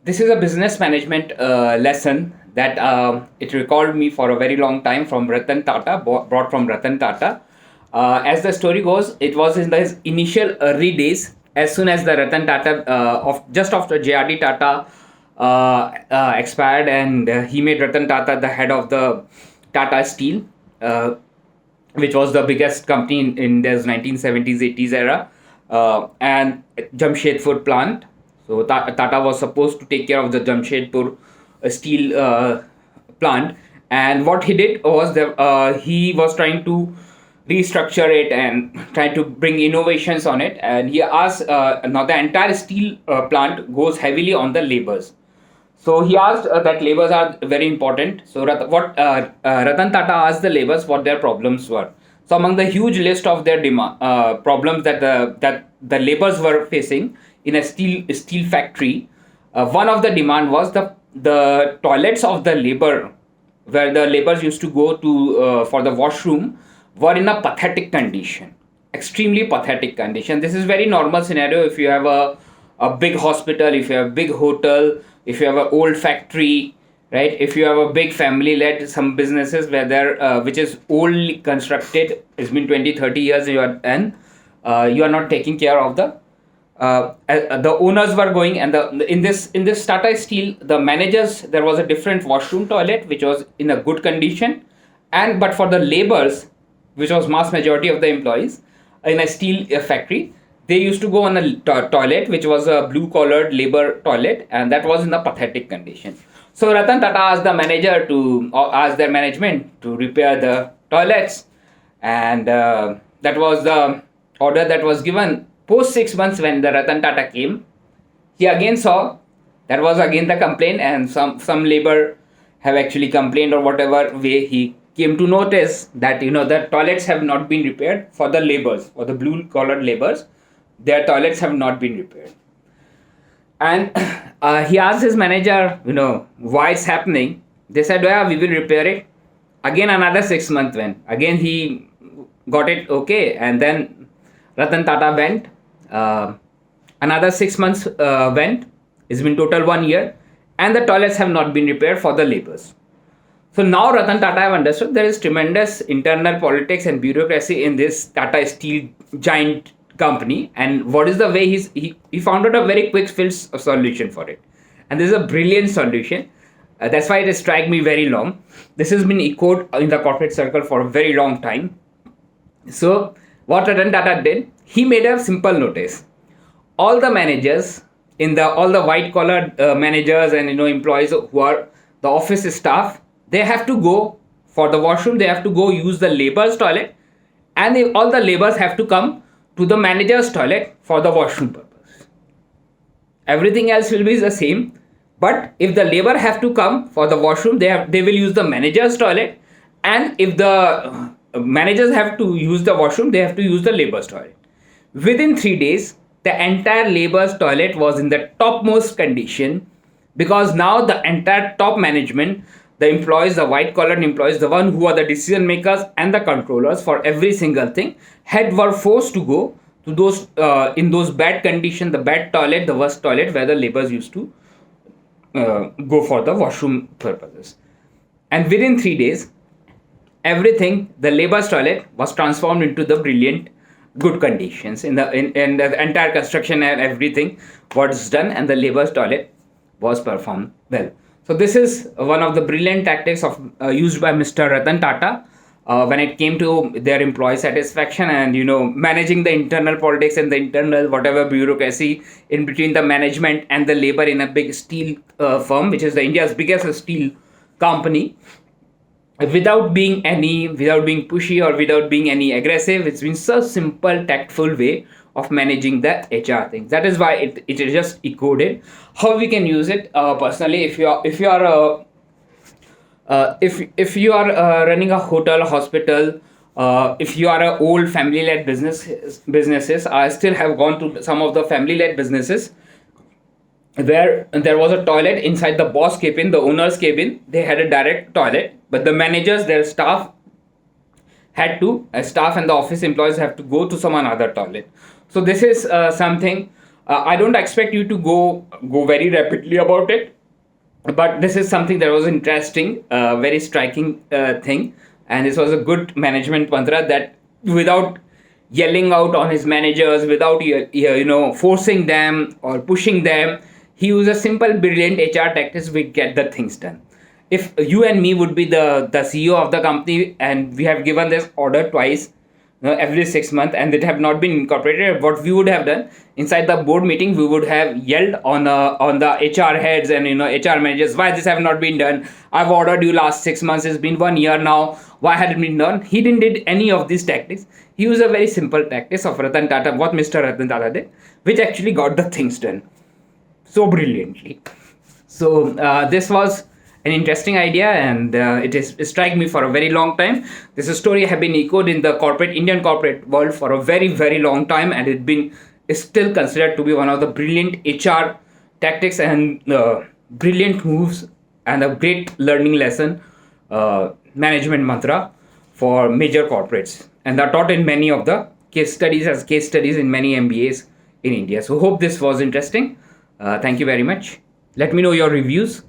This is a business management lesson that it recalled me for a very long time from Ratan Tata, brought from Ratan Tata. As the story goes, it was in his initial early days, as soon as the Ratan Tata, of just after JRD Tata expired, and he made Ratan Tata the head of the Tata Steel, which was the biggest company in this 1970s 80s era, and Jamshedpur plant. So Tata was supposed to take care of the Jamshedpur steel plant, and what he did was that he was trying to restructure it and try to bring innovations on it. And he asked, now the entire steel plant goes heavily on the labors. So he asked that labors are very important. So Ratan Tata asked the labors what their problems were. So among the huge list of their problems that the labors were facing in a steel factory, one of the demand was the toilets of the labor, where the laborers used to go to for the washroom, were in a pathetic condition, extremely pathetic condition. This is very normal scenario if you have a big hospital, if you have a big hotel, if you have an old factory, right? If you have a big family led some businesses where there which is oldly constructed, it's been 20-30 years, you are not taking care of the owners were going, and in this Tata Steel, the managers, there was a different washroom toilet which was in a good condition, and but for the laborers, which was mass majority of the employees in a steel factory, they used to go on a toilet which was a blue collared labor toilet, and that was in a pathetic condition. So Ratan Tata asked the manager to ask their management to repair the toilets, and that was the order that was given. Post 6 months, when the Ratan Tata came, he again saw that was again the complaint, and some labor have actually complained, or whatever way he came to notice that the toilets have not been repaired for the laborers, for the blue collared laborers. Their toilets have not been repaired, and he asked his manager, why it's happening. They said, yeah, we will repair it. Again another 6 months went, again he got it okay, and then Ratan Tata went. Another 6 months went. It's been total 1 year, and the toilets have not been repaired for the laborers. So now Ratan Tata have understood there is tremendous internal politics and bureaucracy in this Tata Steel giant company, and what is the way he found out a very quick fix solution for it, and this is a brilliant solution. That's why it has struck me very long. This has been echoed in the corporate circle for a very long time. So what Ratan Tata did, he made a simple notice. All the managers all the white collar managers and employees who are the office staff, they have to go for the washroom. They have to go use the labor's toilet, and all the laborers have to come to the manager's toilet for the washroom purpose. Everything else will be the same, but if the labor have to come for the washroom, they will use the manager's toilet, and if the managers have to use the washroom, they have to use the labor's toilet. Within 3 days, the entire labor's toilet was in the topmost condition, because now the entire top management, the employees, the white collar employees, the one who are the decision makers and the controllers for every single thing, were forced to go to those in those bad condition, the bad toilet, the worst toilet where the laborers used to go for the washroom purposes. And within 3 days, everything, the labor's toilet was transformed into the brilliant good conditions in the entire construction, and everything was done, and the labor's toilet was performed well. So this is one of the brilliant tactics used by Mr. Ratan Tata when it came to their employee satisfaction, and managing the internal politics and the internal whatever bureaucracy in between the management and the labor in a big steel firm, which is the India's biggest steel company, without being pushy or without being any aggressive. It's been such simple, tactful way of managing the HR things. That is why it is just encoded. How we can use it personally, if you are if you are running a hotel, hospital, if you are a old family led businesses. I still have gone to some of the family led businesses where there was a toilet inside the boss cabin, the owner's cabin. They had a direct toilet, but the managers, their staff staff and the office employees have to go to some another toilet. So this is something I don't expect you to go very rapidly about it, but this is something that was interesting, very striking thing, and this was a good management mantra that without yelling out on his managers, without forcing them or pushing them, he used a simple, brilliant HR tactics which get the things done. If you and me would be the CEO of the company and we have given this order twice, every 6 months, and it have not been incorporated, what we would have done inside the board meeting, we would have yelled on the HR heads and HR managers, why this have not been done. I've ordered you last 6 months, it's been 1 year now, why hadn't been done? He didn't did any of these tactics. He used a very simple tactics of Ratan Tata, what Mr. Ratan Tata did, which actually got the things done so brilliantly. So this was an interesting idea, and it struck me for a very long time. This story have been echoed in the Indian corporate world for a very very long time, and is still considered to be one of the brilliant HR tactics and brilliant moves and a great learning lesson, management mantra for major corporates, and are taught in many of the case studies in many MBAs in India. So hope this was interesting. Thank you very much. Let me know your reviews.